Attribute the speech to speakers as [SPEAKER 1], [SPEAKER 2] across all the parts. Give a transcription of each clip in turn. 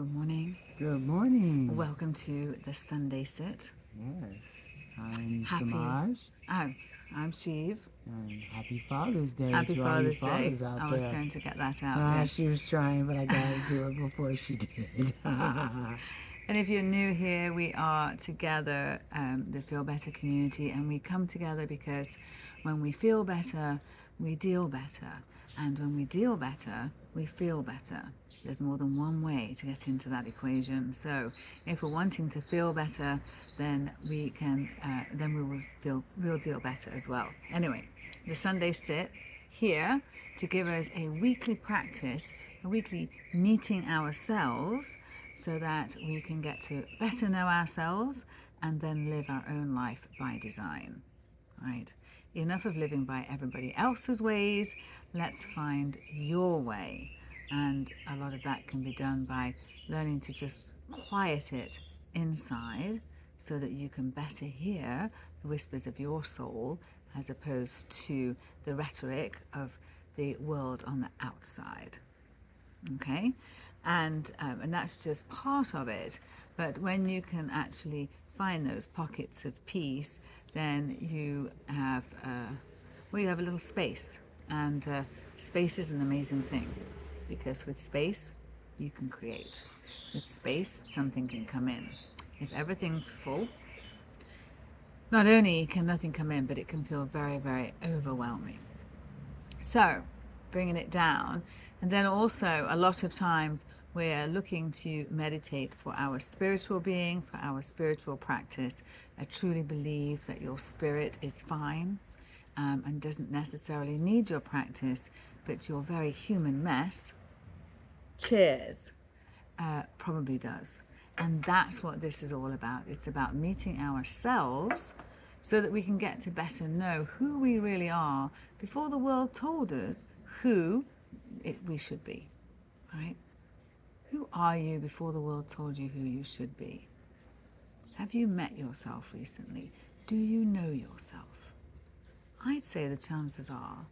[SPEAKER 1] Good morning.
[SPEAKER 2] Good morning.
[SPEAKER 1] Welcome to the Sunday Sit.
[SPEAKER 2] Yes. I'm Samaj.
[SPEAKER 1] Oh, I'm Shiv.
[SPEAKER 2] And happy Father's Day
[SPEAKER 1] Happy
[SPEAKER 2] to all you
[SPEAKER 1] Father's Day.
[SPEAKER 2] fathers out
[SPEAKER 1] I
[SPEAKER 2] there.
[SPEAKER 1] was going to get that out, yes.
[SPEAKER 2] She was trying, but I got to do it before she did.
[SPEAKER 1] And if you're new here, we are together, the Feel Better community, and we come together because when we feel better, we deal better. And when we deal better, we feel better. There's more than one way to get into that equation. So if we're wanting to feel better, then we will deal better as well. Anyway, the Sunday Sit here to give us a weekly practice, a weekly meeting ourselves, so that we can get to better know ourselves and then live our own life by design. Right? Enough of living by everybody else's ways. Let's find your way. And a lot of that can be done by learning to just quiet it inside so that you can better hear the whispers of your soul as opposed to the rhetoric of the world on the outside. Okay? And that's just part of it. But when you can actually find those pockets of peace, then you have you have a little space. And space is an amazing thing, because with space you can create. With space something can come in. If everything's full, not only can nothing come in, but it can feel very, very overwhelming. So bringing it down. And then also a lot of times we're looking to meditate for our spiritual being, for our spiritual practice. I truly believe that your spirit is fine and doesn't necessarily need your practice, but your very human mess, cheers, probably does. And that's what this is all about. It's about meeting ourselves so that we can get to better know who we really are before the world told us who we should be, right? Who are you before the world told you who you should be? Have you met yourself recently? Do you know yourself? I'd say the chances are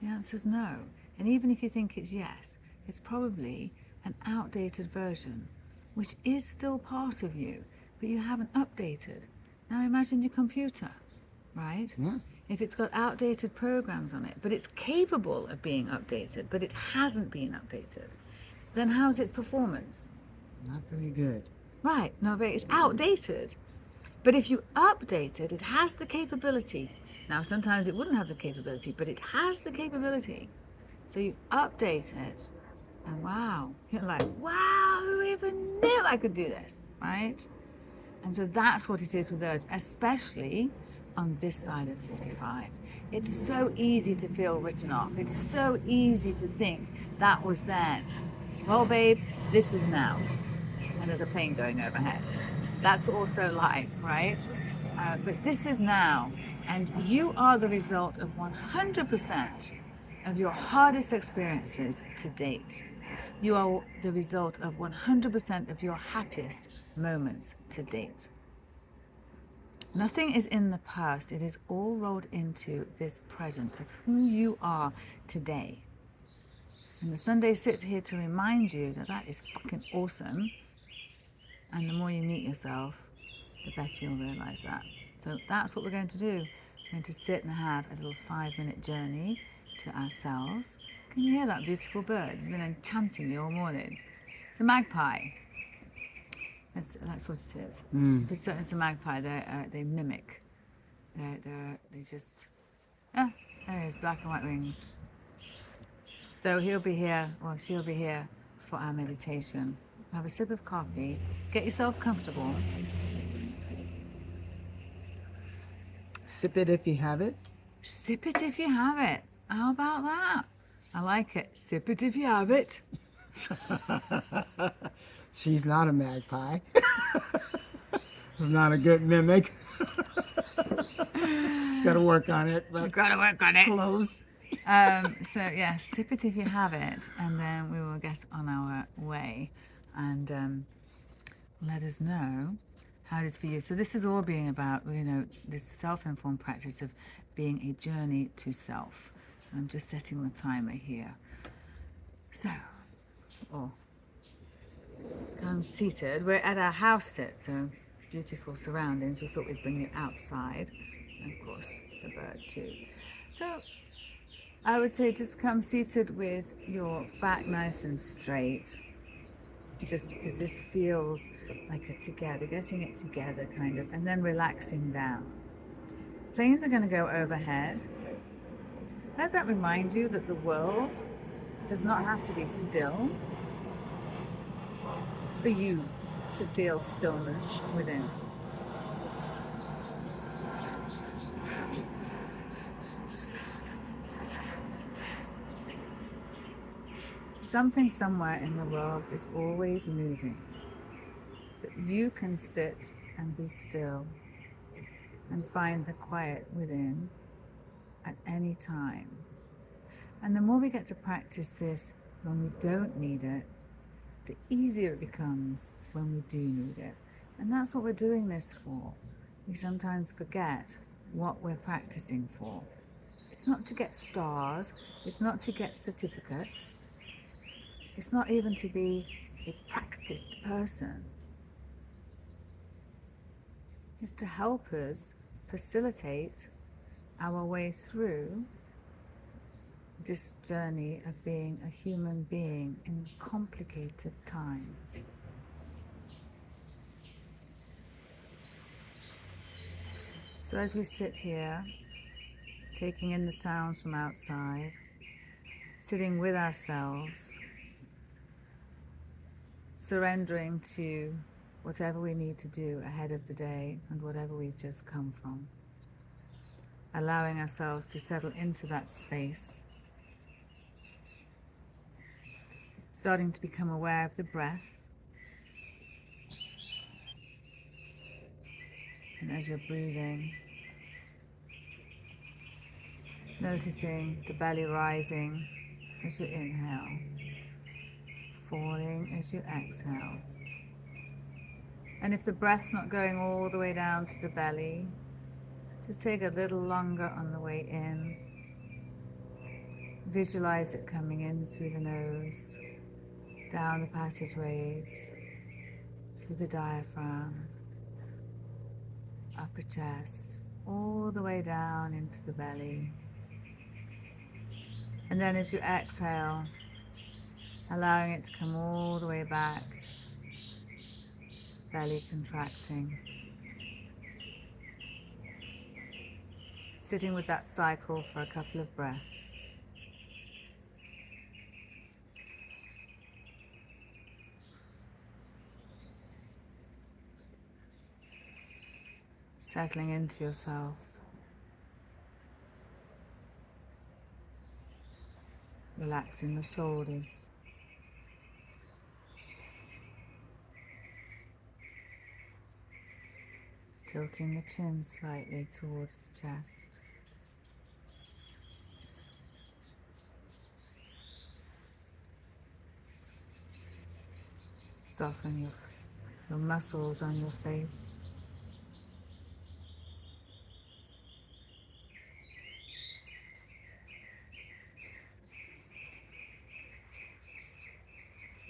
[SPEAKER 1] the answer is no. And even if you think it's yes, it's probably an outdated version, which is still part of you, but you haven't updated. Now imagine your computer, right?
[SPEAKER 2] Yes.
[SPEAKER 1] If it's got outdated programs on it, but it's capable of being updated, but it hasn't been updated, then how's its performance?
[SPEAKER 2] Not very good.
[SPEAKER 1] Right, it's outdated. But if you update it, it has the capability. Now, sometimes it wouldn't have the capability, but it has the capability. So you update it, and wow, you're like, wow, who even knew I could do this, right? And so that's what it is with us, especially on this side of 55. It's so easy to feel written off. It's so easy to think that was then. Well, babe, this is now. And there's a plane going overhead. That's also life, right? But this is now. And you are the result of 100% of your hardest experiences to date. You are the result of 100% of your happiest moments to date. Nothing is in the past. It is all rolled into this present of who you are today. And the Sunday Sit's here to remind you that that is fucking awesome. And the more you meet yourself, the better you'll realize that. So that's what we're going to do. We're going to sit and have a little 5-minute journey to ourselves. Can you hear that beautiful bird? It's been enchanting me all morning. It's a magpie. That's what it is. But it's a magpie. They mimic. They just, there he is, black and white wings. So he'll be here, or she'll be here for our meditation. Have a sip of coffee. Get yourself comfortable.
[SPEAKER 2] Sip it if you have it.
[SPEAKER 1] Sip it if you have it. How about that? I like it. Sip it if you have it.
[SPEAKER 2] She's not a magpie. It's not a good mimic. She's got to work on it, but
[SPEAKER 1] Gotta work on it.
[SPEAKER 2] close.
[SPEAKER 1] So yeah, sip it if you have it, and then we will get on our way and let us know how it is for you. So this is all being about, this self-informed practice of being a journey to self. And I'm just setting the timer here. So, calm come seated. We're at our house sit, so beautiful surroundings. We thought we'd bring you outside, and of course the bird too. So I would say just come seated with your back nice and straight, just because this feels like a together, getting it together kind of, and then relaxing down. Planes are going to go overhead. Let that remind you that the world does not have to be still for you to feel stillness within. Something somewhere in the world is always moving, but you can sit and be still and find the quiet within at any time. And the more we get to practice this when we don't need it, the easier it becomes when we do need it. And that's what we're doing this for. We sometimes forget what we're practicing for. It's not to get stars, it's not to get certificates, it's not even to be a practiced person. It's to help us facilitate our way through this journey of being a human being in complicated times. So as we sit here, taking in the sounds from outside, sitting with ourselves, surrendering to whatever we need to do ahead of the day and whatever we've just come from, allowing ourselves to settle into that space, starting to become aware of the breath. And as you're breathing, noticing the belly rising as you inhale, falling as you exhale. And if the breath's not going all the way down to the belly, just take a little longer on the way in. Visualize it coming in through the nose, down the passageways, through the diaphragm, upper chest, all the way down into the belly. And then as you exhale, allowing it to come all the way back, belly contracting. Sitting with that cycle for a couple of breaths. Settling into yourself. Relaxing the shoulders. Tilting the chin slightly towards the chest. Soften your muscles on your face.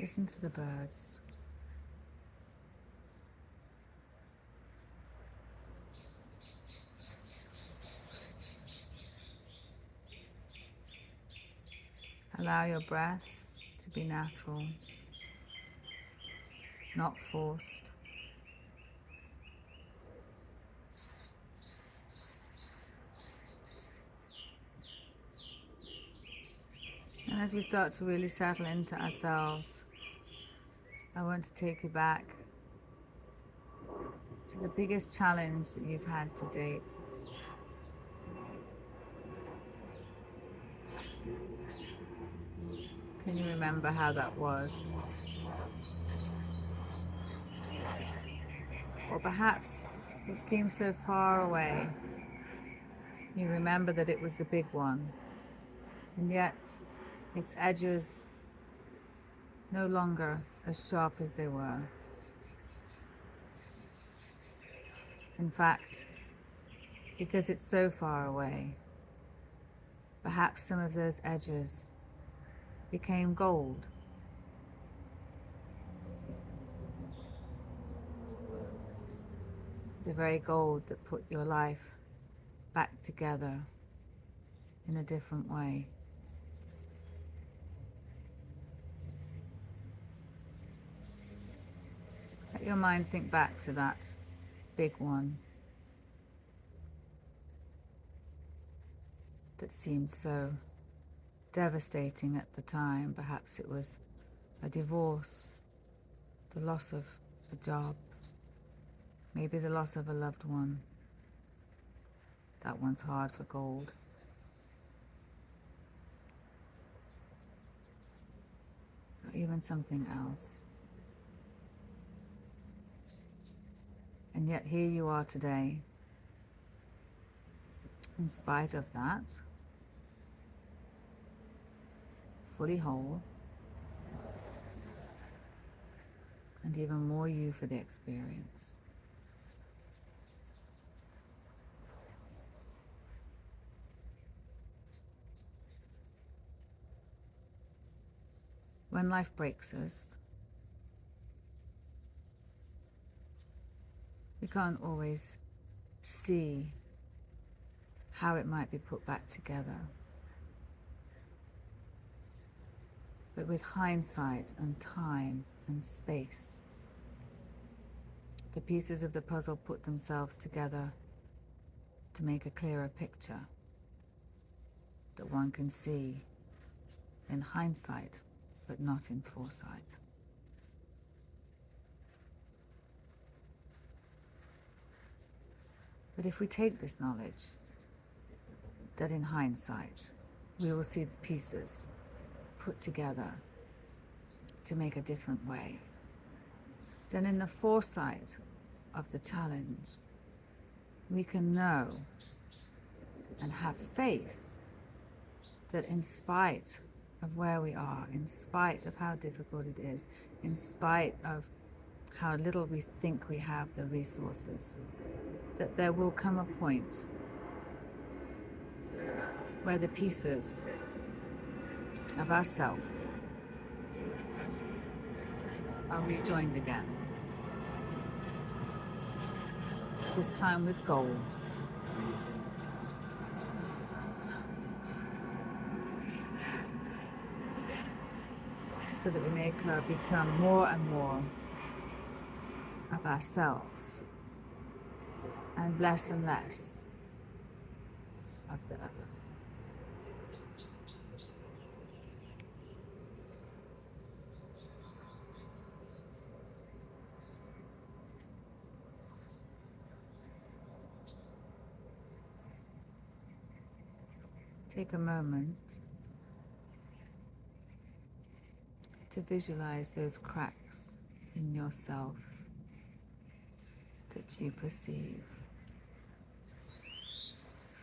[SPEAKER 1] Listen to the birds. Allow your breath to be natural, not forced. And as we start to really settle into ourselves, I want to take you back to the biggest challenge that you've had to date. Can you remember how that was? Or perhaps it seems so far away. You remember that it was the big one, and yet its edges no longer as sharp as they were. In fact, because it's so far away, perhaps some of those edges became gold. the very gold that put your life back together in a different way. Let your mind think back to that big one that seemed so devastating at the time. Perhaps it was a divorce, the loss of a job, maybe the loss of a loved one. That one's hard for gold. Or even something else. And yet here you are today, in spite of that, fully whole, and even more you for the experience. When life breaks us, we can't always see how it might be put back together. But with hindsight and time and space, the pieces of the puzzle put themselves together to make a clearer picture that one can see in hindsight, but not in foresight. But if we take this knowledge, that in hindsight, we will see the pieces put together to make a different way, then in the foresight of the challenge, we can know and have faith that in spite of where we are, in spite of how difficult it is, in spite of how little we think we have the resources, that there will come a point where the pieces of ourself are rejoined again, this time with gold. So that we may become more and more of ourselves and less of the other. Take a moment to visualize those cracks in yourself that you perceive,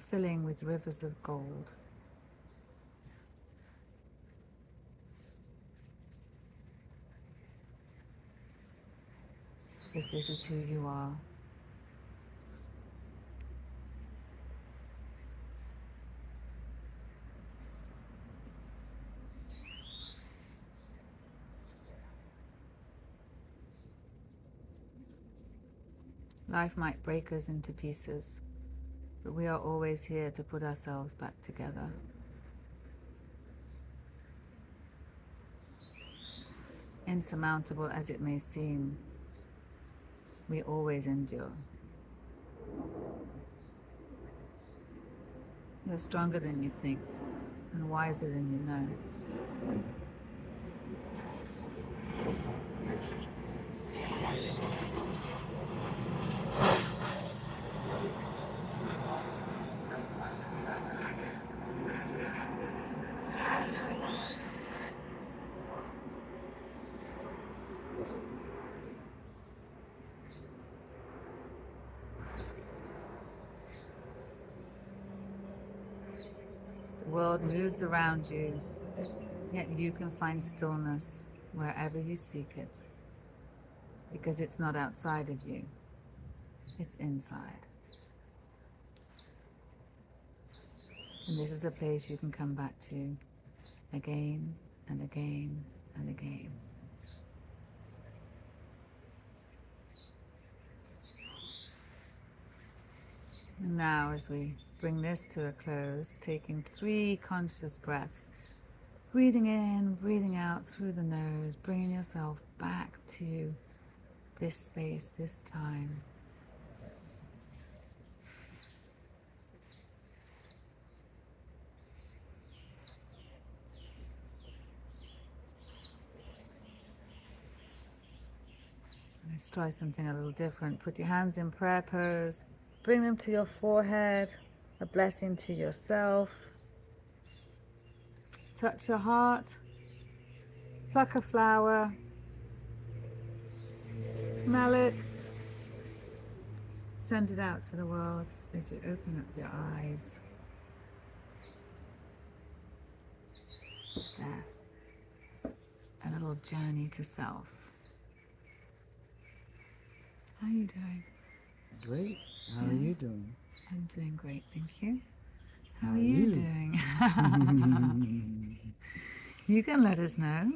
[SPEAKER 1] filling with rivers of gold. Because this is who you are. Life might break us into pieces, but we are always here to put ourselves back together. Insurmountable as it may seem, we always endure. You're stronger than you think and wiser than you know. The world moves around you, yet you can find stillness wherever you seek it, because it's not outside of you, it's inside. And this is a place you can come back to again and again and again. And now, as we bring this to a close, taking 3 conscious breaths, breathing in, breathing out through the nose, bringing yourself back to this space, this time. Let's try something a little different. Put your hands in prayer pose. Bring them to your forehead. A blessing to yourself. Touch your heart. Pluck a flower. Smell it. Send it out to the world as you open up your eyes. There. A little journey to self. How are you doing?
[SPEAKER 2] Great. How are you doing?
[SPEAKER 1] I'm doing great, thank you. How
[SPEAKER 2] How
[SPEAKER 1] are
[SPEAKER 2] are
[SPEAKER 1] you
[SPEAKER 2] you?
[SPEAKER 1] doing? You can let us know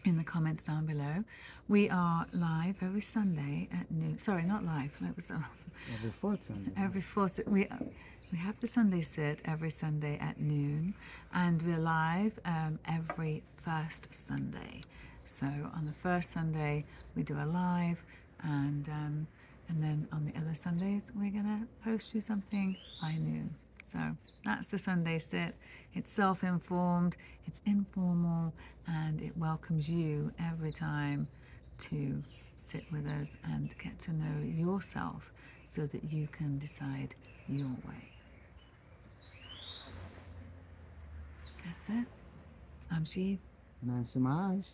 [SPEAKER 1] in the comments down below. We are live every Sunday at noon. Sorry, not live. It was
[SPEAKER 2] Every fourth Sunday.
[SPEAKER 1] every fourth. We have the Sunday sit every Sunday at noon, and we're live every first Sunday. So on the first Sunday we do a live, and then on the other Sundays we're gonna post you something by noon. So that's the Sunday sit. It's self-informed, it's informal, and it welcomes you every time to sit with us and get to know yourself so that you can decide your way. That's it. I'm Shiv.
[SPEAKER 2] And I'm Samaj.